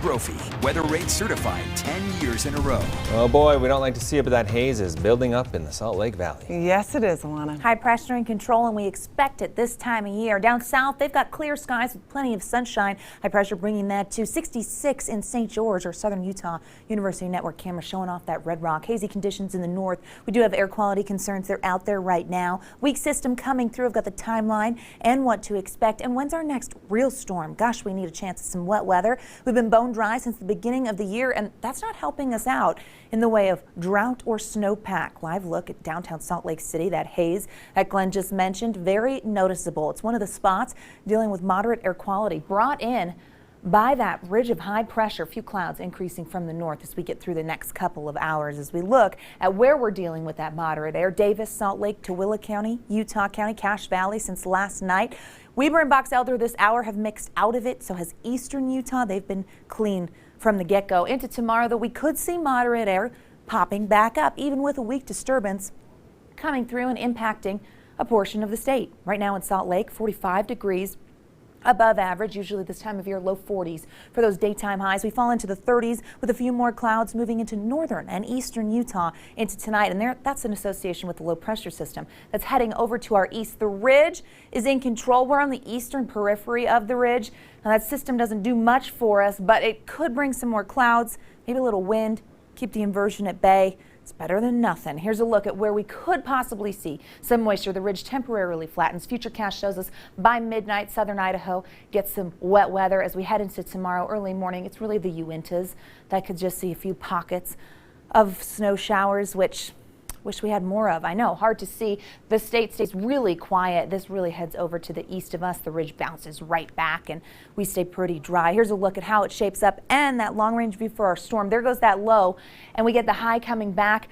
Brophy, weather rate certified 10 years in a row. Oh boy, we don't like to see it, but that haze is building up in the Salt Lake Valley. Yes, it is, Alana. High pressure in control, and we expect it this time of year. Down south, they've got clear skies with plenty of sunshine. High pressure bringing that to 66 in St. George, or southern Utah. University Network camera showing off that red rock. Hazy conditions in the north. We do have air quality concerns. They're out there right now. Weak system coming through. I've got the timeline and what to expect. And when's our next real storm? Gosh, we need a chance of some wet weather. We've been bone dry since the beginning of the year, and that's not helping us out in the way of drought or snowpack. Live look at downtown Salt Lake City. That haze that Glenn just mentioned, very noticeable. It's one of the spots dealing with moderate air quality brought in by that ridge of high pressure. A few clouds increasing from the north as we get through the next couple of hours. As we look at where we're dealing with that moderate air, Davis, Salt Lake, Tooele County, Utah County, Cache Valley since last night. Weber and Box Elder this hour have mixed out of it. So has eastern Utah. They've been clean from the get-go. Into tomorrow, though, we could see moderate air popping back up, even with a weak disturbance coming through and impacting a portion of the state. Right now in Salt Lake, 45 degrees. Above average, usually this time of year, low 40s for those daytime highs. We fall into the 30s with a few more clouds moving into northern and eastern Utah into tonight. And that's an association with the low pressure system that's heading over to our east. The ridge is in control. We're on the eastern periphery of the ridge. Now that system doesn't do much for us, but it could bring some more clouds, maybe a little wind, keep the inversion at bay. It's better than nothing. Here's a look at where we could possibly see some moisture. The ridge temporarily flattens. Futurecast shows us by midnight, southern Idaho gets some wet weather as we head into tomorrow early morning. It's really the Uintas that could just see a few pockets of snow showers, which wish we had more of. I know, hard to see. The state stays really quiet. This really heads over to the east of us. The ridge bounces right back and we stay pretty dry. Here's a look at how it shapes up and that long range view for our storm. There goes that low and we get the high coming back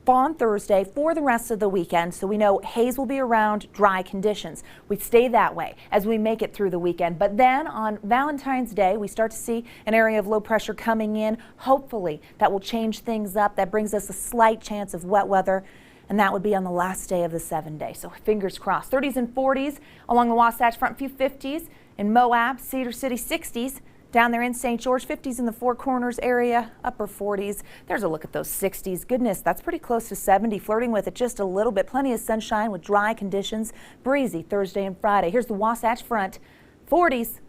on Thursday for the rest of the weekend. So we know haze will be around, dry conditions. We stay that way as we make it through the weekend. But then on Valentine's Day, we start to see an area of low pressure coming in. Hopefully that will change things up. That brings us a slight chance of wet weather. And that would be on the last day of the 7-day. So fingers crossed. 30s and 40s along the Wasatch Front, few 50s in Moab, Cedar City, 60s. Down there in St. George, 50s in the Four Corners area, upper 40s. There's a look at those 60s. Goodness, that's pretty close to 70, flirting with it just a little bit. Plenty of sunshine with dry conditions. Breezy Thursday and Friday. Here's the Wasatch Front, 40s.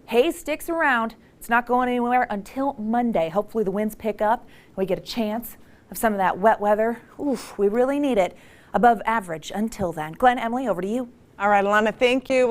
Haze sticks around. It's not going anywhere until Monday. Hopefully the winds pick up and we get a chance of some of that wet weather. Oof, we really need it. Above average until then. Glenn, Emily, over to you. All right, Alana, thank you.